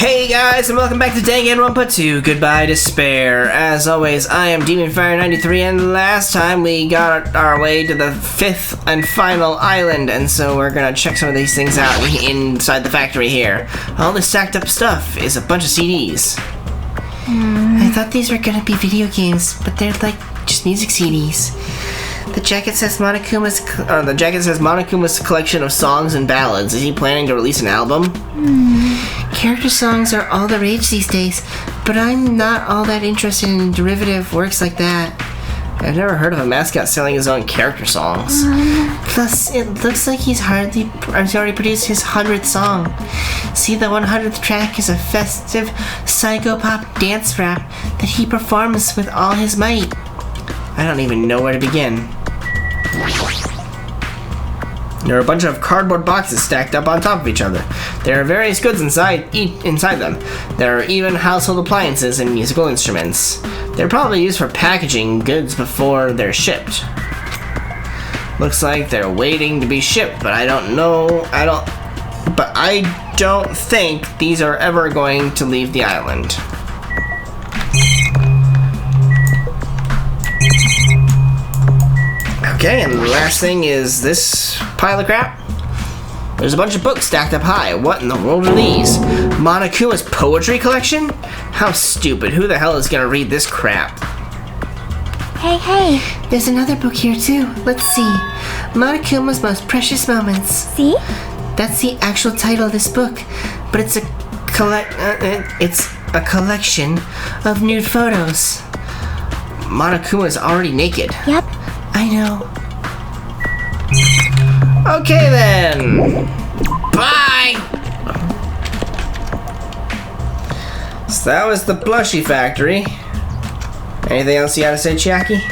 Hey guys, and welcome back to Danganronpa 2, Goodbye Despair. As always, I am DemonFire93, and last time we got our way to the 5th and final island, and so we're gonna check some of these things out inside the factory here. All this stacked up stuff is a bunch of CDs. I thought these were gonna be video games, but they're like just music CDs. The jacket says Monokuma's collection of songs and ballads. Is he planning to release an album? Character songs are all the rage these days, but I'm not all that interested in derivative works like that. I've never heard of a mascot selling his own character songs. Plus, it looks like he's already produced his 100th song. See, the 100th track is a festive psychopop dance rap that he performs with all his might. I don't even know where to begin. There are a bunch of cardboard boxes stacked up on top of each other. There are various goods inside them. There are even household appliances and musical instruments. They're probably used for packaging goods before they're shipped. Looks like they're waiting to be shipped, but I don't think these are ever going to leave the island. Okay, and the last thing is this pile of crap. There's a bunch of books stacked up high. What in the world are these? Monokuma's poetry collection? How stupid. Who the hell is gonna read this crap? Hey. There's another book here too. Let's see. Monokuma's Most Precious Moments. See? That's the actual title of this book, but it's a collection of nude photos. Monokuma's already naked. Yep. I know. Okay then. Bye. So that was the Blushy Factory. Anything else you gotta say, Chiaki?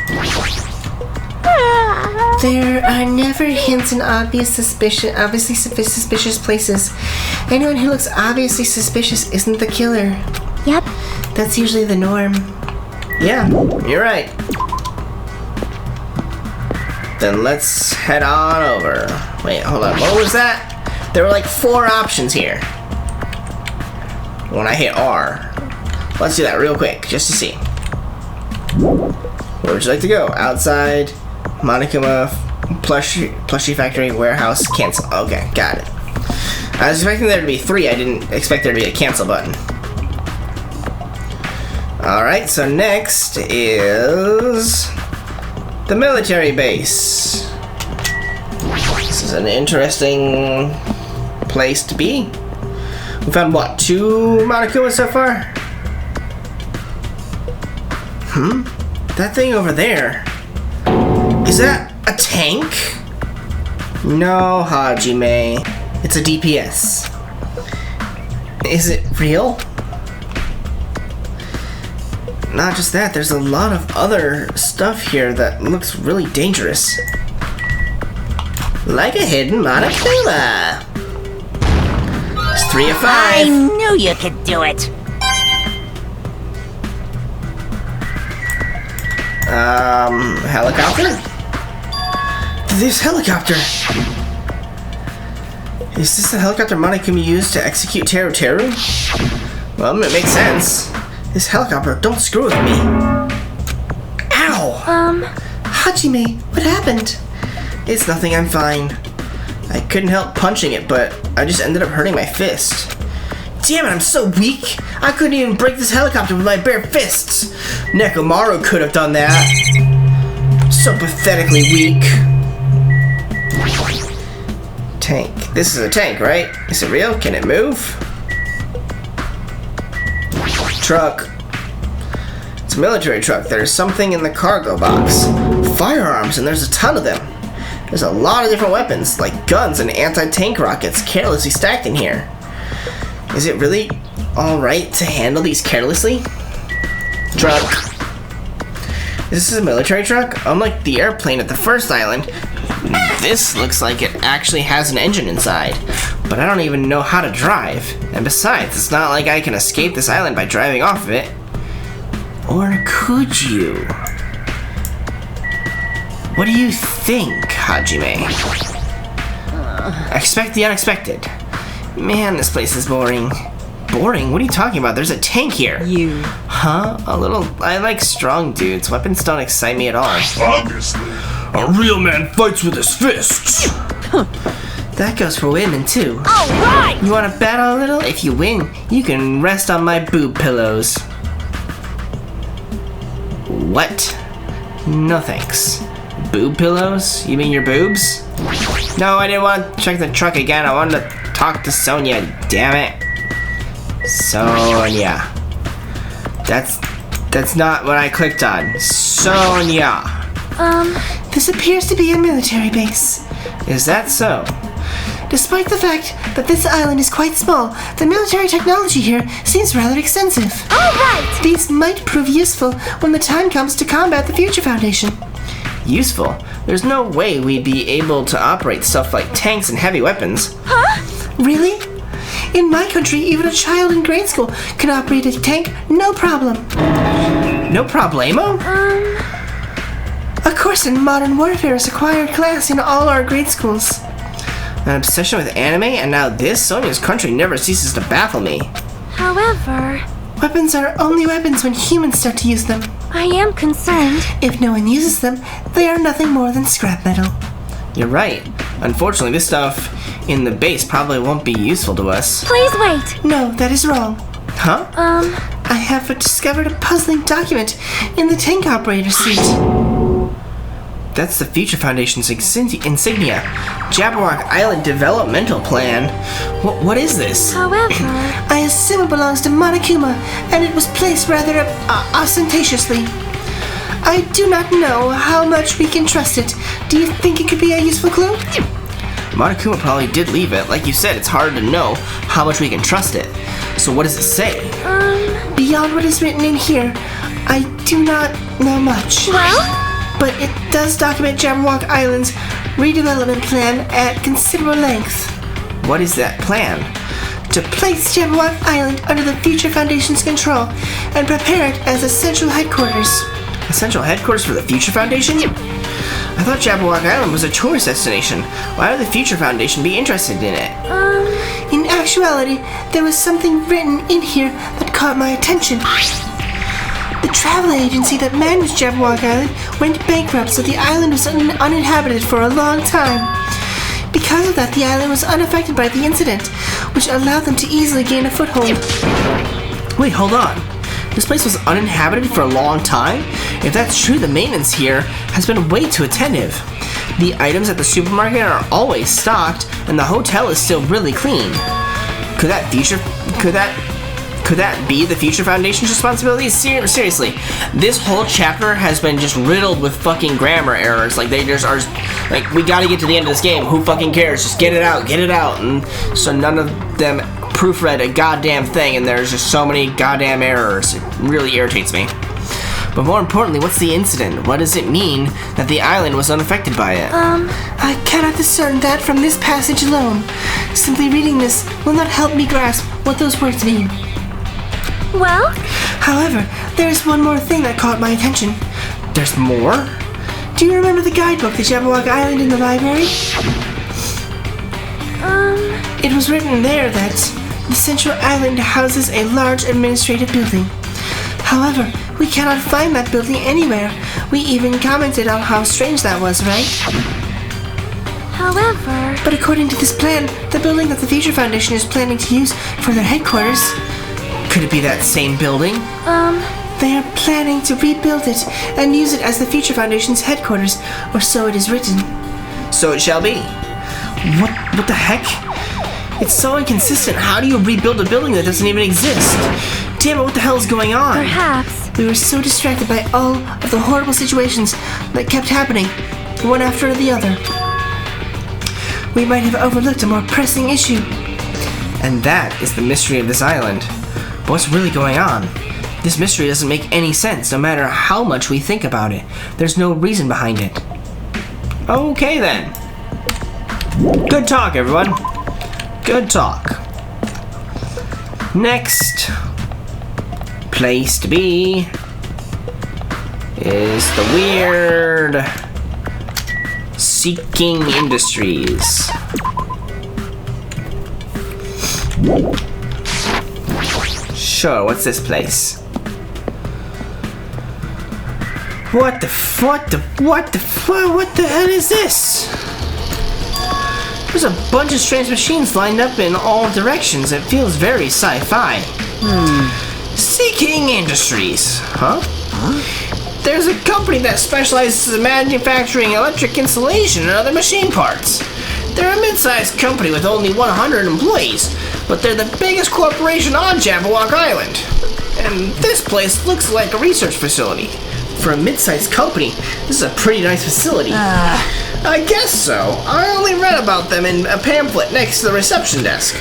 There are never hints in obviously suspicious places. Anyone who looks obviously suspicious isn't the killer. Yep. That's usually the norm. Yeah, you're right. Then let's head on over. Wait, hold on. What was that? There were like 4 options here. When I hit R. Let's do that real quick, just to see. Where would you like to go? Outside, Monokuma, Plushie Factory, Warehouse, Cancel. Okay, got it. I was expecting there to be 3. I didn't expect there to be a cancel button. Alright, so next is the military base. This is an interesting place to be. We found what, 2 Monokumas so far? That thing over there. Is that a tank? No, Hajime. It's a DPS. Is it real? Not just that, there's a lot of other stuff here that looks really dangerous. Like a hidden Monokuma. It's 3 of 5. I knew you could do it. Helicopter? This helicopter! Is this the helicopter Monokuma used to execute Teru Teru? Well, it makes sense. This helicopter, don't screw with me. Ow! Hajime, what happened? It's nothing, I'm fine. I couldn't help punching it, but I just ended up hurting my fist. Damn it, I'm so weak! I couldn't even break this helicopter with my bare fists! Nekomaru could have done that. So pathetically weak. Tank. This is a tank, right? Is it real? Can it move? Truck. It's a military truck. There's something in the cargo box. Firearms, and there's a ton of them. There's a lot of different weapons, like guns and anti-tank rockets, carelessly stacked in here. Is it really alright to handle these carelessly? Truck. This is a military truck? Unlike the airplane at the first island, this looks like it actually has an engine inside. But I don't even know how to drive. And besides, it's not like I can escape this island by driving off of it. Or could you? What do you think, Hajime? Expect the unexpected. Man, this place is boring. boring. What are you talking about? There's a tank here. You. Huh? A little... I like strong dudes. Weapons don't excite me at all. Obviously. A real man fights with his fists. That goes for women, too. Alright! You want to battle a little? If you win, you can rest on my boob pillows. What? No thanks. Boob pillows? You mean your boobs? No, I didn't want to check the truck again. I wanted to talk to Sonia, damn it. Sonia. That's not what I clicked on. Sonia. This appears to be a military base. Is that so? Despite the fact that this island is quite small, the military technology here seems rather extensive. Alright! These might prove useful when the time comes to combat the Future Foundation. Useful? There's no way we'd be able to operate stuff like tanks and heavy weapons. Huh? Really? In my country, even a child in grade school can operate a tank, no problem. No problemo? A course in modern warfare is a required class in all our grade schools. An obsession with anime, and now this? Sonia's country never ceases to baffle me. However, Weapons are only weapons when humans start to use them. I am concerned. If no one uses them, they are nothing more than scrap metal. You're right. Unfortunately, this stuff in the base probably won't be useful to us. Please wait. No, that is wrong. Huh? I have discovered a puzzling document in the tank operator seat. That's the Future Foundation's insignia. Jabberwock Island Developmental Plan. What is this? However, I assume it belongs to Monokuma, and it was placed rather ostentatiously. I do not know how much we can trust it. Do you think it could be a useful clue? Monokuma probably did leave it. Like you said, it's hard to know how much we can trust it. So what does it say? Beyond what is written in here, I do not know much. well, But it does document Jabberwock Island's redevelopment plan at considerable length. What is that plan? To place Jabberwock Island under the Future Foundation's control and prepare it as a central headquarters. Essential headquarters for the Future Foundation? I thought Jabberwock Island was a tourist destination. Why would the Future Foundation be interested in it? In actuality, there was something written in here that caught my attention. The travel agency that managed Jabberwock Island went bankrupt, so the island was uninhabited for a long time. Because of that, the island was unaffected by the incident, which allowed them to easily gain a foothold. Wait, hold on. This place was uninhabited for a long time? If that's true, the maintenance here has been way too attentive. The items at the supermarket are always stocked, and the hotel is still really clean. Could that be the Future Foundation's responsibility? Seriously, this whole chapter has been just riddled with fucking grammar errors. Like, they just are, like, we gotta get to the end of this game. Who fucking cares? Just get it out. And so none of them proofread a goddamn thing, and there's just so many goddamn errors. It really irritates me. But more importantly, what's the incident? What does it mean that the island was unaffected by it? I cannot discern that from this passage alone. Simply reading this will not help me grasp what those words mean. well, However, there's one more thing that caught my attention. There's more? Do you remember the guidebook to Jabberwock Island in the library? It was written there that the central island houses a large administrative building. However, we cannot find that building anywhere. We even commented on how strange that was, right? however, But according to this plan, the building that the Future Foundation is planning to use for their headquarters, Could it be that same building? they are planning to rebuild it and use it as the Future Foundation's headquarters, or so it is written. So it shall be. What the heck? It's so inconsistent. How do you rebuild a building that doesn't even exist? Damn it, what the hell is going on? perhaps. We were so distracted by all of the horrible situations that kept happening, one after the other. We might have overlooked a more pressing issue. And that is the mystery of this island. But what's really going on? This mystery doesn't make any sense, no matter how much we think about it. There's no reason behind it. Okay then. Good talk, everyone. Good talk. Next place to be is the weird Seeking Industries. Sure, what's this place? What the hell is this? There's a bunch of strange machines lined up in all directions. It feels very sci-fi. Seeking Industries. Huh? There's a company that specializes in manufacturing electric insulation and other machine parts. They're a mid-sized company with only 100 employees, but they're the biggest corporation on Jabberwock Island. And this place looks like a research facility. For a mid-sized company, this is a pretty nice facility. I guess so. I only read about them in a pamphlet next to the reception desk.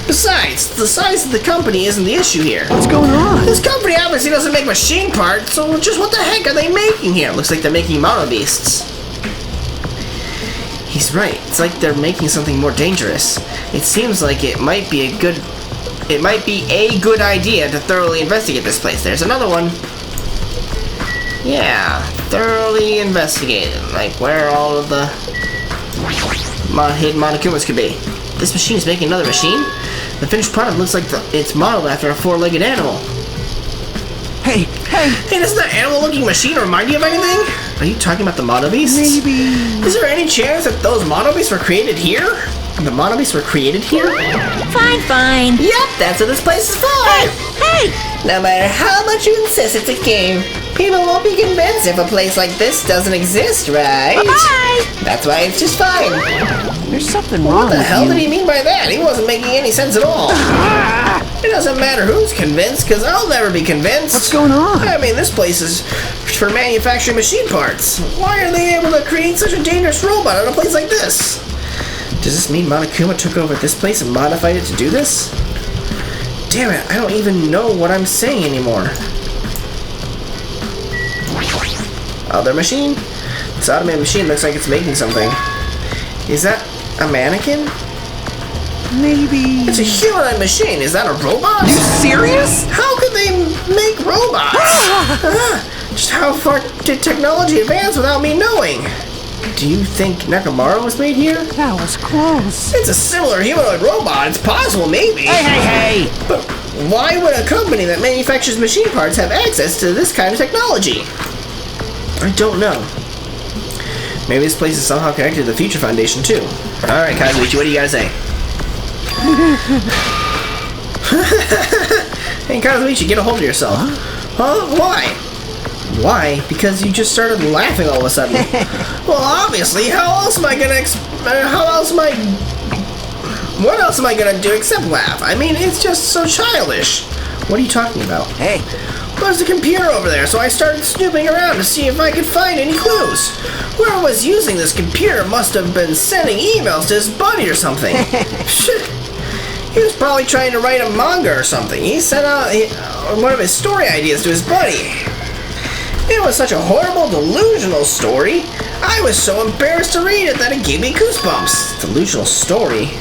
Besides, the size of the company isn't the issue here. What's going on? This company obviously doesn't make machine parts, so just what the heck are they making here? Looks like they're making mono beasts. He's right. It's like they're making something more dangerous. It seems like it might be a good idea to thoroughly investigate this place. There's another one. Yeah, thoroughly investigated. Like where all of the hidden Monokumas could be. This machine is making another machine? The finished product looks like it's modeled after a four-legged animal. Hey! Hey, doesn't that animal-looking machine remind you of anything? Are you talking about the mono beasts? Maybe. Is there any chance that those mono beasts were created here? The mono beasts were created here? Fine. Yep, that's what this place is for! Hey! No matter how much you insist it's a game, people won't be convinced if a place like this doesn't exist, right? Bye! That's why it's just fine. There's something wrong What the with hell you. did he mean by that? He wasn't making any sense at all. It doesn't matter who's convinced, because I'll never be convinced. What's going on? I mean, this place is for manufacturing machine parts. Why are they able to create such a dangerous robot at a place like this? Does this mean Monokuma took over this place and modified it to do this? Damn it, I don't even know what I'm saying anymore. Other machine? This automated machine looks like it's making something. Is that a mannequin? Maybe. It's a humanoid machine. Is that a robot? Serious? How could they make robots? Just how far did technology advance without me knowing? Do you think Nakamura was made here? That was close. It's a similar humanoid robot. It's possible, maybe. Hey! But why would a company that manufactures machine parts have access to this kind of technology? I don't know. Maybe this place is somehow connected to the Future Foundation, too. Alright, Kazuichi, what do you gotta say? Hey, Kazuichi, get a hold of yourself. Huh? Why? Why? Because you just started laughing all of a sudden. Well, obviously, what else am I gonna do except laugh? I mean, it's just so childish. What are you talking about? Hey! Well, there's a computer over there, so I started snooping around to see if I could find any clues. Whoever was using this computer must have been sending emails to his buddy or something. Shit. He was probably trying to write a manga or something. He sent out one of his story ideas to his buddy. It was such a horrible, delusional story. I was so embarrassed to read it that it gave me goosebumps. Delusional story?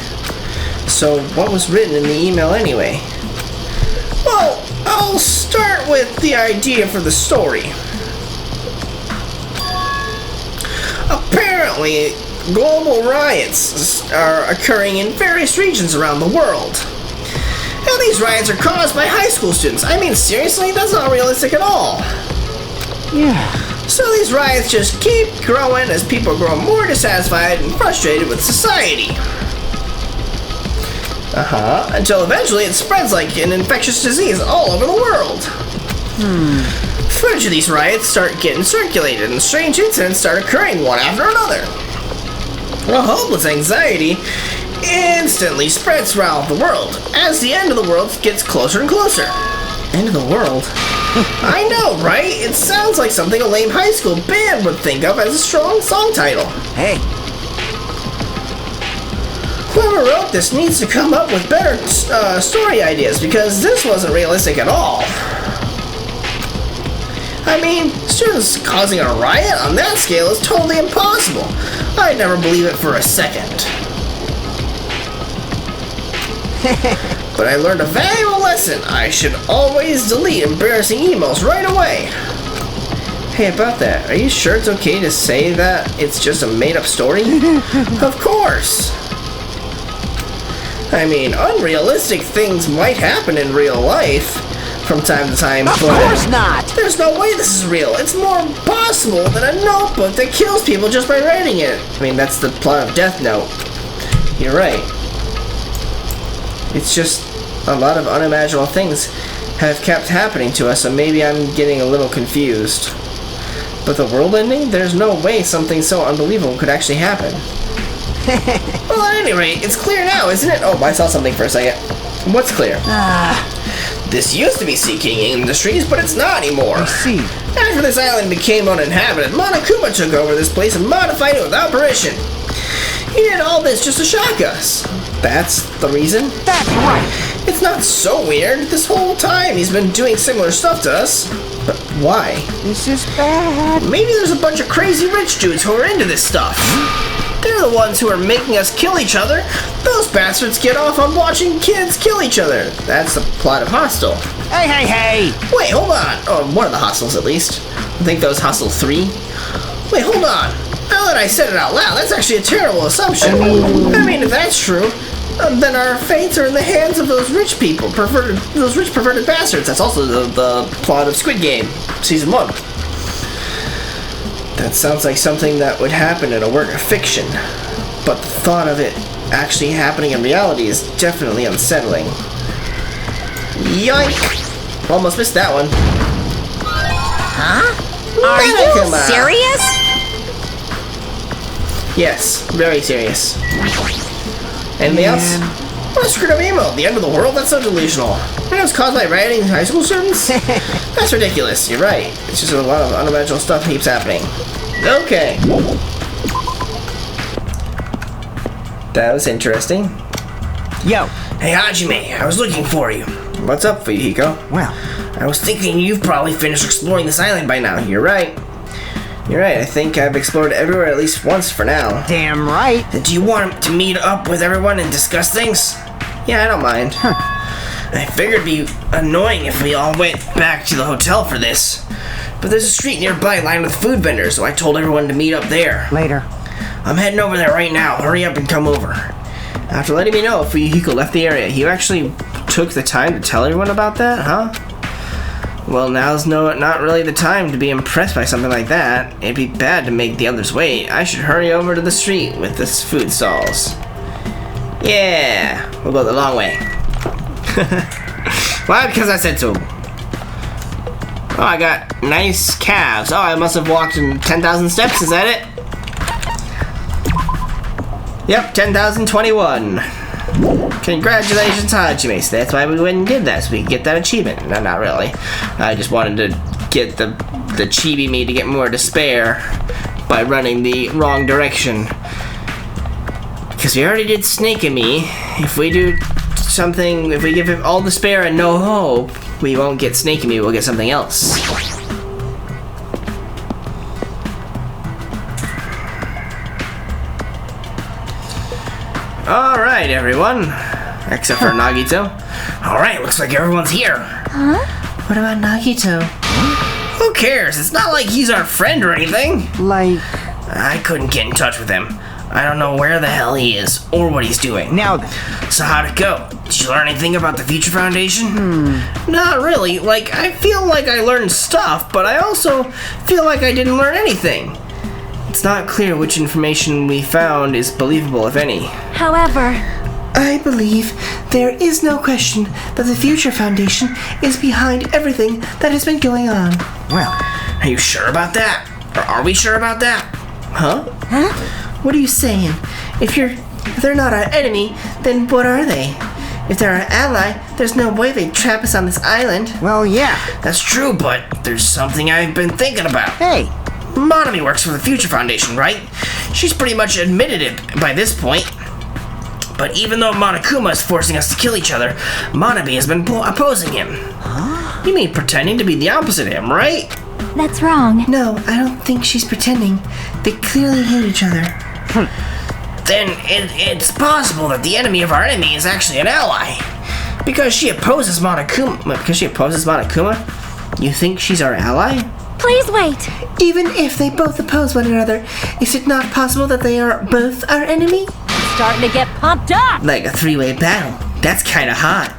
So, what was written in the email anyway? Well, I'll start with the idea for the story. Apparently, global riots are occurring in various regions around the world. And these riots are caused by high school students. I mean, seriously? That's not realistic at all. Yeah. So these riots just keep growing as people grow more dissatisfied and frustrated with society. Until eventually it spreads like an infectious disease all over the world. Footage of these riots start getting circulated and strange incidents start occurring one after another. A hopeless anxiety instantly spreads throughout the world as the end of the world gets closer and closer. End of the world? I know, right? It sounds like something a lame high school band would think of as a strong song title. Hey! Whoever wrote this needs to come up with better story ideas because this wasn't realistic at all. I mean, students causing a riot on that scale is totally impossible. I'd never believe it for a second. But I learned a valuable lesson. I should always delete embarrassing emails right away. Hey, about that, are you sure it's okay to say that it's just a made-up story? Of course. I mean, unrealistic things might happen in real life from time to time, Of but course not! there's no way this is real. It's more impossible than a notebook that kills people just by writing it. I mean, that's the plot of Death Note. You're right. It's just a lot of unimaginable things have kept happening to us, so maybe I'm getting a little confused. But the world ending? There's no way something so unbelievable could actually happen. Well, at any rate, it's clear now, isn't it? Oh, I saw something for a second. What's clear? This used to be Sea King Industries, but it's not anymore. I see. After this island became uninhabited, Monokuma took over this place and modified it without permission. He did all this just to shock us. That's the reason? That's right. It's not so weird. This whole time he's been doing similar stuff to us. But why? This is bad. Maybe there's a bunch of crazy rich dudes who are into this stuff. They're the ones who are making us kill each other. Those bastards get off on watching kids kill each other. That's the plot of Hostel. Hey, hey, hey! Wait, hold on. Oh, one of the Hostels at least. I think that was Hostel 3. Wait, hold on. Now that I said it out loud, that's actually a terrible assumption. I mean, if that's true, then our fates are in the hands of those rich people, those rich perverted bastards. That's also the plot of Squid Game, Season 1. That sounds like something that would happen in a work of fiction, but the thought of it actually happening in reality is definitely unsettling. Yoink! Almost missed that one. Huh? Are Monokuma. you serious? Yes, very serious. Anything else? What a screwed up email. The end of the world? That's so delusional. It was caused by rioting high school students? That's ridiculous. You're right. It's just a lot of unimaginable stuff keeps happening. Okay. That was interesting. Yo. Hey, Hajime, I was looking for you. What's up, Fuyuhiko? Well, I was thinking you've probably finished exploring this island by now. You're right. You're right. I think I've explored everywhere at least once for now. damn right. Do you want to meet up with everyone and discuss things? Yeah, I don't mind. I figured it'd be annoying if we all went back to the hotel for this. But there's a street nearby lined with food vendors, so I told everyone to meet up there. Later. I'm heading over there right now. Hurry up and come over. After letting me know if Fuyuhiko left the area, you actually took the time to tell everyone about that, huh? Well, now's not really the time to be impressed by something like that. It'd be bad to make the others wait. I should hurry over to the street with the food stalls. Yeah, we'll go the long way. Why? Because I said so. Oh, I got nice calves. Oh, I must have walked in 10,000 steps. Is that it? Yep, 10,021. Congratulations, Hajime. So that's why we went and did that, so we could get that achievement. No, not really. I just wanted to get the chibi me to get more despair by running the wrong direction. Because we already did Snake and Me. If we do something, if we give him all despair and no hope, we won't get Snake and Me, we'll get something else. Alright, everyone. Except for Nagito. Alright, looks like everyone's here. Huh? What about Nagito? Who cares? It's not like he's our friend or anything. Like, I couldn't get in touch with him. I don't know where the hell he is or what he's doing. now then. So how'd it go? Did you learn anything about the Future Foundation? Not really. Like, I feel like I learned stuff, but I also feel like I didn't learn anything. It's not clear which information we found is believable, if any. However, I believe there is no question that the Future Foundation is behind everything that has been going on. Well, Are you sure about that? Or are we sure about that? Huh? What are you saying? If they're not our enemy, then what are they? If they're our ally, there's no way they'd trap us on this island. well, yeah. That's true, but there's something I've been thinking about. Hey, Monami works for the Future Foundation, right? She's pretty much admitted it by this point. But even though Monokuma is forcing us to kill each other, Monami has been opposing him. Huh? You mean pretending to be the opposite of him, right? that's wrong. No, I don't think she's pretending. They clearly hate each other. Then it's possible that the enemy of our enemy is actually an ally. Because she opposes Monokuma. You think she's our ally? Please wait. Even if they both oppose one another, is it not possible that they are both our enemy? starting to get pumped up. Like a three-way battle. That's kinda hot.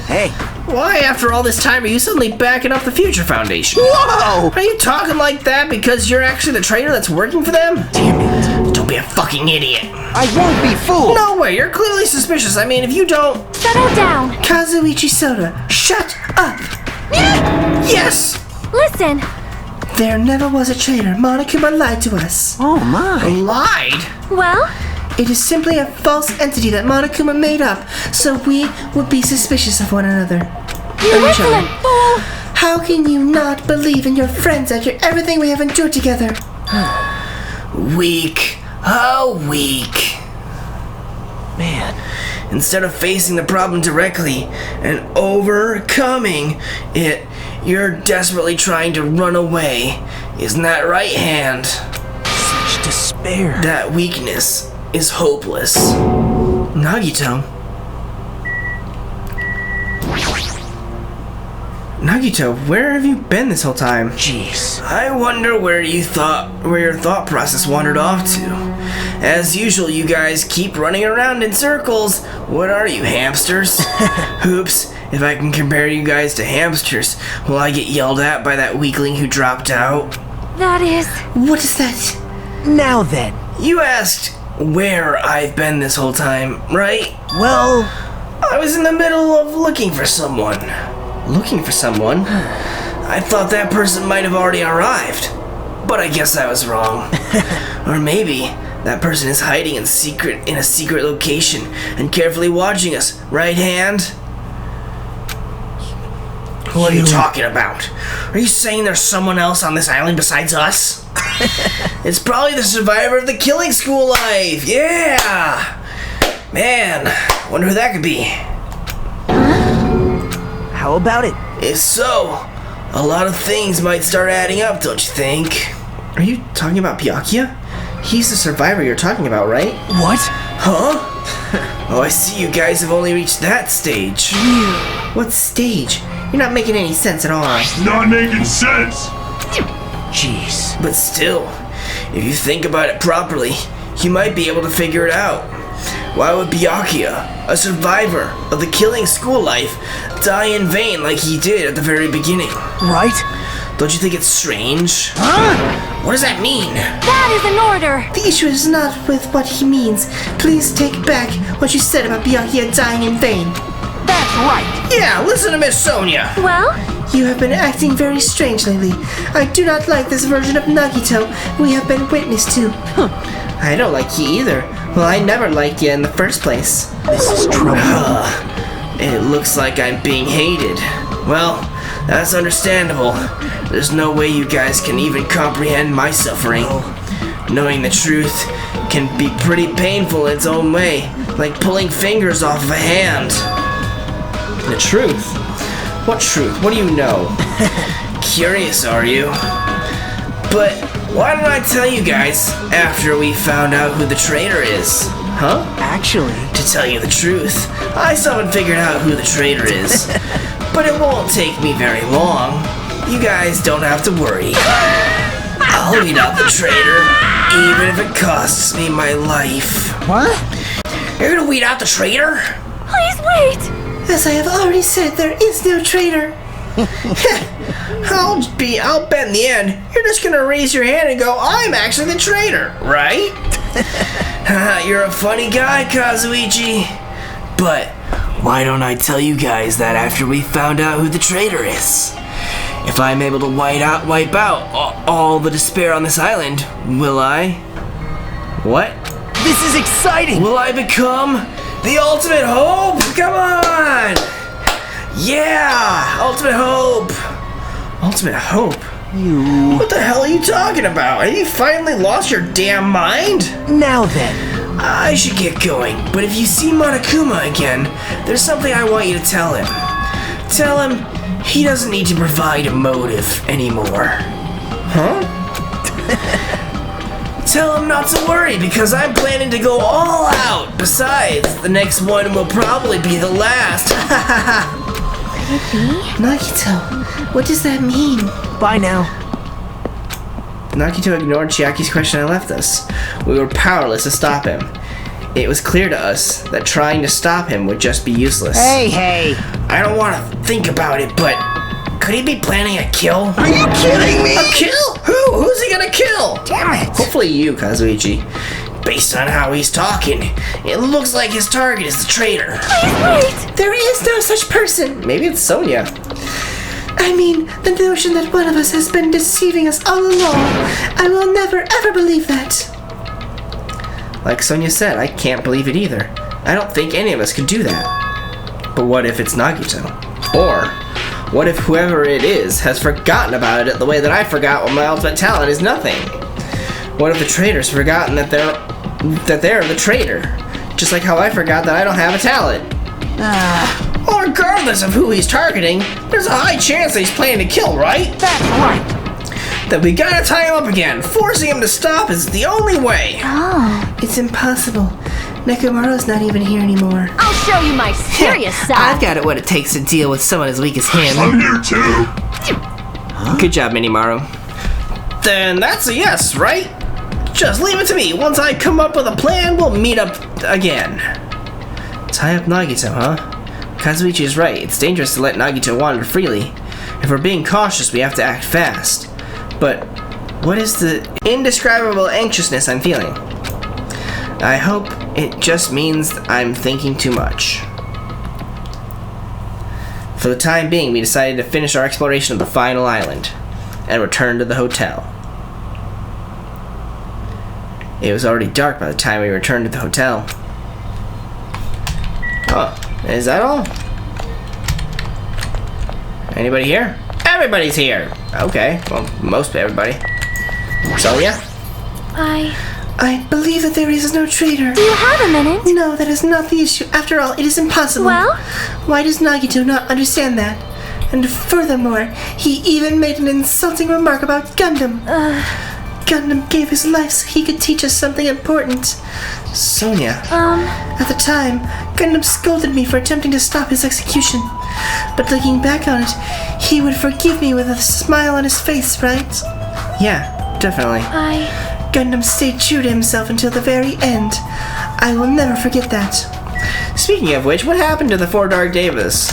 Hey. Why, after all this time, are you suddenly backing up the Future Foundation? Whoa! Are you talking like that because you're actually the traitor that's working for them? Damn it. Don't be a fucking idiot. I won't be fooled. No way, you're clearly suspicious. I mean, if you don't... Settle down. Kazuichi Soda, shut up! Yes! Listen. There never was a traitor. Monokuma lied to us. Oh my. Lied? Well, It is simply a false entity that Monokuma made up, so we would be suspicious of one another. you insolent fool. How can you not believe in your friends after everything we have endured together? Weak. How weak. Man. Instead of facing the problem directly and overcoming it, you're desperately trying to run away. Isn't that right, Hand? Such despair. That weakness is hopeless. Nagito. Nagito, where have you been this whole time? Jeez. I wonder where your thought process wandered off to. As usual, you guys keep running around in circles. What are you, hamsters? Oops, if I can compare you guys to hamsters, will I get yelled at by that weakling who dropped out? That is... What is that? Now then. You asked where I've been this whole time, right? Well, I was in the middle of looking for someone. Looking for someone? I thought that person might have already arrived. But I guess I was wrong. Or maybe that person is hiding in a secret location and carefully watching us, right, Hand? What are you talking about? Are you saying there's someone else on this island besides us? It's probably the survivor of the killing school life. Yeah! Man, wonder who that could be. how about it? If so, a lot of things might start adding up, don't you think? Are you talking about Byakuya? He's the survivor you're talking about, right? What? Huh? Oh, I see you guys have only reached that stage. What stage? You're not making any sense at all. Not making sense. Jeez. But still, if you think about it properly, you might be able to figure it out. Why would Byakuya, a survivor of the killing school life, die in vain like he did at the very beginning? Right? Don't you think it's strange? Huh? What does that mean? That is an order. The issue is not with what he means. Please take back what you said about Byakuya dying in vain. That's right. Yeah, listen to Miss Sonia. Well, You have been acting very strange lately. I do not like this version of Nagito we have been witness to. I don't like you either. Well, I never liked you in the first place. This is trouble. It looks like I'm being hated. Well, that's understandable. There's no way you guys can even comprehend my suffering. Knowing the truth can be pretty painful in its own way, like pulling fingers off of a hand. The truth? What truth? What do you know? Curious, are you? But why don't I tell you guys after we found out who the traitor is? Huh? Actually, To tell you the truth, I still haven't figured out who the traitor is. But it won't take me very long. You guys don't have to worry. I'll weed out the traitor, even if it costs me my life. what? You're gonna weed out the traitor? please wait. As I have already said, there is no traitor. I'll bet in the end, you're just gonna raise your hand and go, I'm actually the traitor, right? You're a funny guy, Kazuichi. But why don't I tell you guys that after we found out who the traitor is? If I'm able to wipe out all the despair on this island, will I? What? This is exciting. Will I become the ultimate hope? Come on! Yeah! Ultimate hope! Ultimate hope? You. What the hell are you talking about? Have you finally lost your damn mind? Now then. I should get going, but if you see Monokuma again, there's something I want you to tell him. Tell him he doesn't need to provide a motive anymore. Huh? Tell him not to worry, because I'm planning to go all out. Besides, the next one will probably be the last. Nagito, what does that mean? Bye now. Nagito ignored Chiaki's question and left us. We were powerless to stop him. it was clear to us that trying to stop him would just be useless. Hey! I don't want to think about it, but could he be planning a kill? Are you kidding me? A kill? Who? Who's he gonna kill? Damn it! Hopefully you, Kazuichi. Based on how he's talking, it looks like his target is the traitor. Please wait! There is no such person. Maybe it's Sonia. I mean, the notion that one of us has been deceiving us all along. I will never ever believe that. Like Sonia said, I can't believe it either. I don't think any of us could do that. But what if it's Nagito? Or what if whoever it is has forgotten about it the way that I forgot when my ultimate talent is nothing? What if the traitor's forgotten that they're the traitor? Just like how I forgot that I don't have a talent. Well, regardless of who he's targeting, there's a high chance that he's planning to kill, right? That's right! Then we gotta tie him up again. Forcing him to stop is the only way. Oh. It's impossible. Nekomaru's not even here anymore. I'll show you my serious side. I've got it what it takes to deal with someone as weak as him. I'm here too. Good job, Minimaru. Then that's a yes, right? Just leave it to me. Once I come up with a plan, we'll meet up again. Tie up Nagito, huh? Kazuichi is right. It's dangerous to let Nagito wander freely. If we're being cautious, we have to act fast. But what is the indescribable anxiousness I'm feeling? I hope it just means I'm thinking too much. For the time being, we decided to finish our exploration of the final island and return to the hotel. It was already dark by the time we returned to the hotel. Oh, is that all? Anybody here? Everybody's here! Okay, well, most everybody. So, yeah? I believe that there is no traitor. Do you have a minute? No, that is not the issue. After all, it is impossible. Well? Why does Nagito not understand that? And furthermore, he even made an insulting remark about Gundam. Gundam gave his life so he could teach us something important. Sonia. At the time, Gundam scolded me for attempting to stop his execution. But looking back on it, he would forgive me with a smile on his face, right? Yeah, definitely. Gundam stayed true to himself until the very end. I will never forget that. Speaking of which, what happened to the 4 Dark Devas?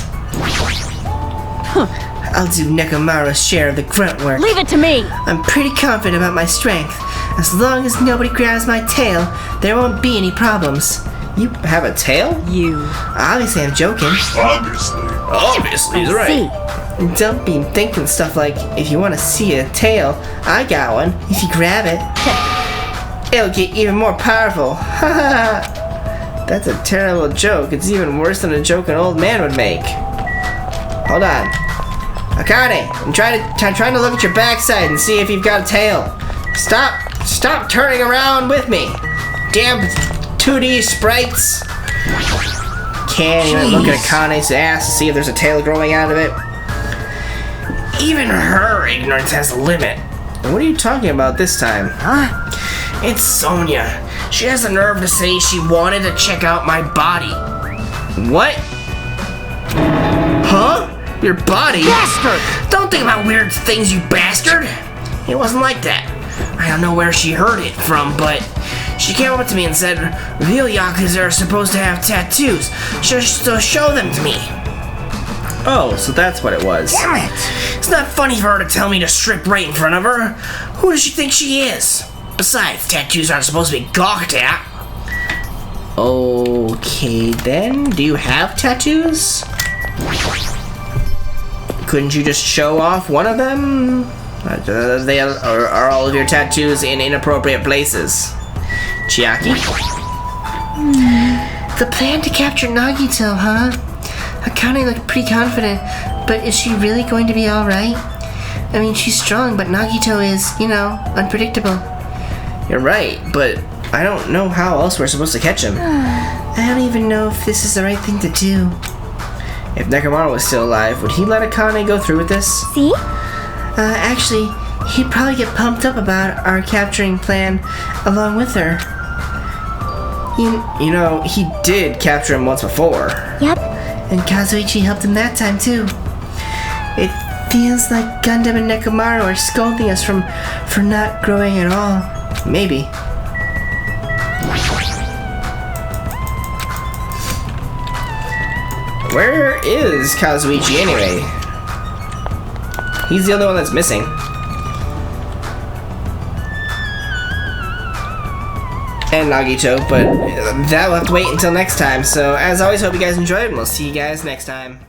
I'll do Nekomaru's share of the grunt work. Leave it to me. I'm pretty confident about my strength. As long as nobody grabs my tail, there won't be any problems. You have a tail? You. Obviously, I'm joking. Obviously, he's right. Don't be thinking stuff like, if you want to see a tail, I got one. If you grab it, it'll get even more powerful. That's a terrible joke. It's even worse than a joke an old man would make. Hold on. Akane, I'm trying to look at your backside and see if you've got a tail. Stop turning around with me. Damn 2D sprites. Can't even look at Akane's ass to see if there's a tail growing out of it. Even her ignorance has a limit. What are you talking about this time? Huh? It's Sonia. She has the nerve to say she wanted to check out my body. What? Huh? Your body? Bastard! Don't think about weird things, you bastard! It wasn't like that. I don't know where she heard it from, but she came up to me and said, real Yakuza are supposed to have tattoos, so show them to me. Oh, so that's what it was. Damn it! It's not funny for her to tell me to strip right in front of her. Who does she think she is? Besides, tattoos aren't supposed to be gawked at. Okay then, do you have tattoos? Couldn't you just show off one of them? Are all of your tattoos in inappropriate places? Chiaki? The plan to capture Nagito, huh? Akane looked pretty confident, but is she really going to be alright? I mean, she's strong, but Nagito is, unpredictable. You're right, but I don't know how else we're supposed to catch him. I don't even know if this is the right thing to do. If Nekomaru was still alive, would he let Akane go through with this? See? Actually, he'd probably get pumped up about our capturing plan along with her. You know, he did capture him once before. Yep. And Kazuichi helped him that time too. It feels like Gundam and Nekomaru are scolding us for not growing at all. Maybe. Where is Kazuichi anyway? He's the only one that's missing. And Nagito, but that will have to wait until next time. So, as always, hope you guys enjoyed, and we'll see you guys next time.